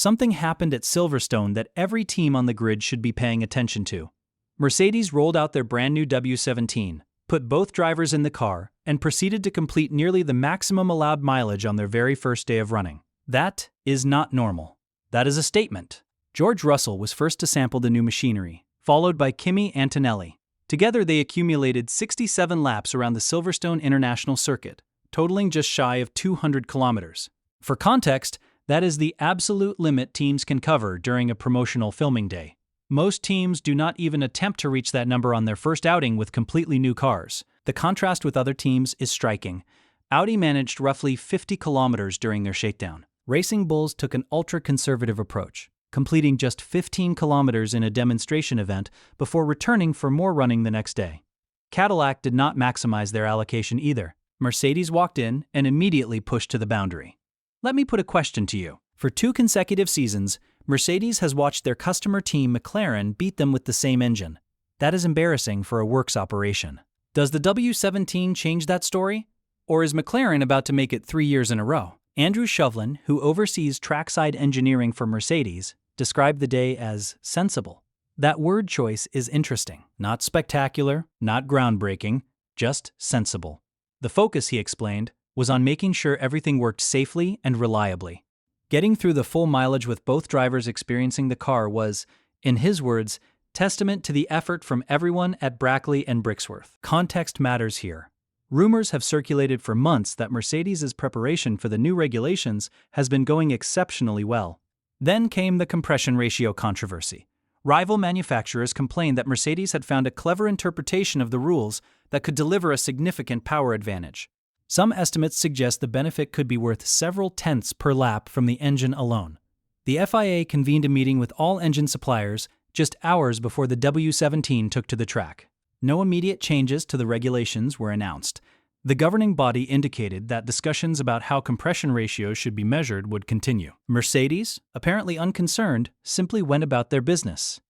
something happened at Silverstone that every team on the grid should be paying attention to. Mercedes rolled out their brand new W17, put both drivers in the car, and proceeded to complete nearly the maximum allowed mileage on their very first day of running. That is not normal. That is a statement. George Russell was first to sample the new machinery, followed by Kimi Antonelli. Together they accumulated 67 laps around the Silverstone International Circuit, totaling just shy of 200 kilometers. For context, that is the absolute limit teams can cover during a promotional filming day. Most teams do not even attempt to reach that number on their first outing with completely new cars. The contrast with other teams is striking. Audi managed roughly 50 kilometers during their shakedown. Racing Bulls took an ultra-conservative approach, completing just 15 kilometers in a demonstration event before returning for more running the next day. Cadillac did not maximize their allocation either. Mercedes walked in and immediately pushed to the boundary. Let me put a question to you. For 2 consecutive seasons, Mercedes has watched their customer team McLaren beat them with the same engine. That is embarrassing for a works operation. Does the W17 change that story? Or is McLaren about to make it 3 years in a row? Andrew Shovlin, who oversees trackside engineering for Mercedes, described the day as sensible. That word choice is interesting. Not spectacular, not groundbreaking, just sensible. The focus, he explained, was on making sure everything worked safely and reliably. Getting through the full mileage with both drivers experiencing the car was, in his words, testament to the effort from everyone at Brackley and Brixworth. Context matters here. Rumors have circulated for months that Mercedes' preparation for the new regulations has been going exceptionally well. Then came the compression ratio controversy. Rival manufacturers complained that Mercedes had found a clever interpretation of the rules that could deliver a significant power advantage. Some estimates suggest the benefit could be worth several tenths per lap from the engine alone. The FIA convened a meeting with all engine suppliers just hours before the W17 took to the track. No immediate changes to the regulations were announced. The governing body indicated that discussions about how compression ratios should be measured would continue. Mercedes, apparently unconcerned, simply went about their business.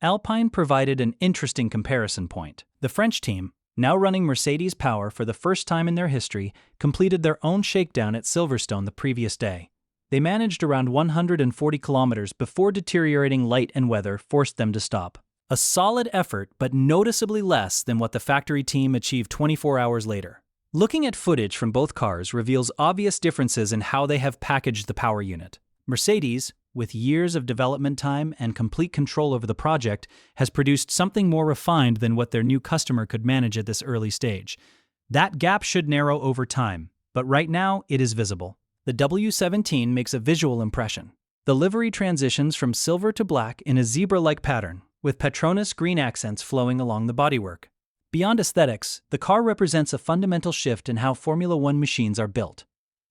Alpine provided an interesting comparison point. The French team, now running Mercedes power for the first time in their history, completed their own shakedown at Silverstone the previous day. They managed around 140 kilometers before deteriorating light and weather forced them to stop. A solid effort, but noticeably less than what the factory team achieved 24 hours later. Looking at footage from both cars reveals obvious differences in how they have packaged the power unit. Mercedes, with years of development time and complete control over the project, has produced something more refined than what their new customer could manage at this early stage. That gap should narrow over time, but right now it is visible. The W17 makes a visual impression. The livery transitions from silver to black in a zebra-like pattern, with Petronas green accents flowing along the bodywork. Beyond aesthetics, the car represents a fundamental shift in how Formula One machines are built.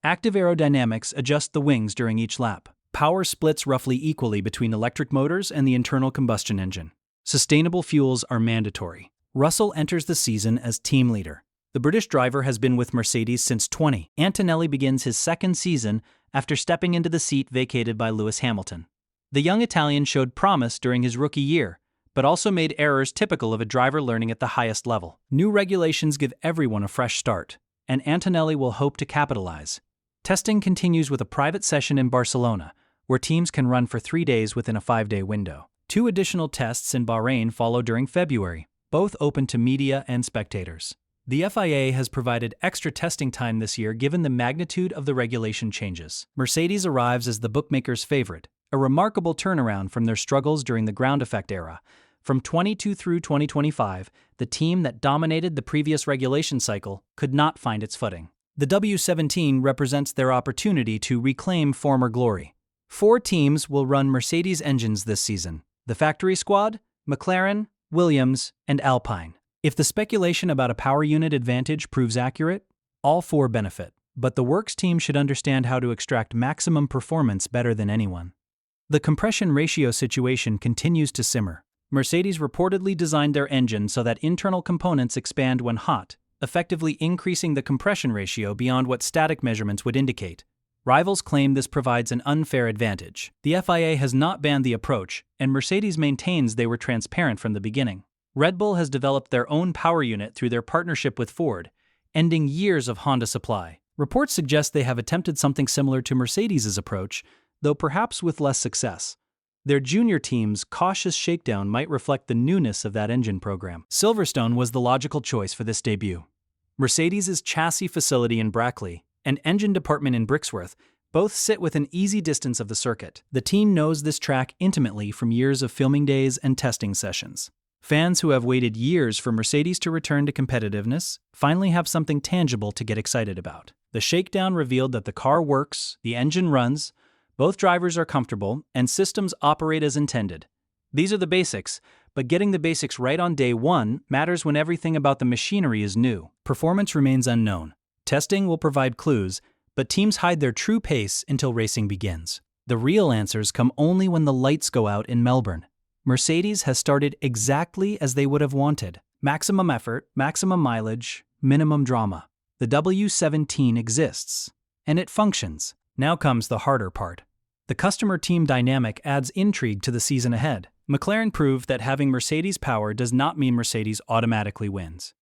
Active aerodynamics adjust the wings during each lap. Power splits roughly equally between electric motors and the internal combustion engine. Sustainable fuels are mandatory. Russell enters the season as team leader. The British driver has been with Mercedes since 20. Antonelli begins his second season after stepping into the seat vacated by Lewis Hamilton. The young Italian showed promise during his rookie year, but also made errors typical of a driver learning at the highest level. New regulations give everyone a fresh start, and Antonelli will hope to capitalize. Testing continues with a private session in Barcelona, where teams can run for 3 days within a 5-day window. 2 additional tests in Bahrain follow during February, both open to media and spectators. The FIA has provided extra testing time this year given the magnitude of the regulation changes. Mercedes arrives as the bookmakers' favorite, a remarkable turnaround from their struggles during the ground effect era. From 22 through 2025, the team that dominated the previous regulation cycle could not find its footing. The W17 represents their opportunity to reclaim former glory. 4 teams will run Mercedes engines this season: the factory squad, McLaren, Williams, and Alpine. If the speculation about a power unit advantage proves accurate, all 4 benefit. But the works team should understand how to extract maximum performance better than anyone. The compression ratio situation continues to simmer. Mercedes reportedly designed their engine so that internal components expand when hot, effectively increasing the compression ratio beyond what static measurements would indicate. Rivals claim this provides an unfair advantage. The FIA has not banned the approach, and Mercedes maintains they were transparent from the beginning. Red Bull has developed their own power unit through their partnership with Ford, ending years of Honda supply. Reports suggest they have attempted something similar to Mercedes' approach, though perhaps with less success. Their junior team's cautious shakedown might reflect the newness of that engine program. Silverstone was the logical choice for this debut. Mercedes' chassis facility in Brackley and engine department in Brixworth both sit within easy distance of the circuit. The team knows this track intimately from years of filming days and testing sessions. Fans who have waited years for Mercedes to return to competitiveness finally have something tangible to get excited about. The shakedown revealed that the car works, the engine runs, both drivers are comfortable, and systems operate as intended. These are the basics, but getting the basics right on day one matters when everything about the machinery is new. Performance remains unknown. Testing will provide clues, but teams hide their true pace until racing begins. The real answers come only when the lights go out in Melbourne. Mercedes has started exactly as they would have wanted. Maximum effort, maximum mileage, minimum drama. The W17 exists, and it functions. Now comes the harder part. The customer-team dynamic adds intrigue to the season ahead. McLaren proved that having Mercedes power does not mean Mercedes automatically wins.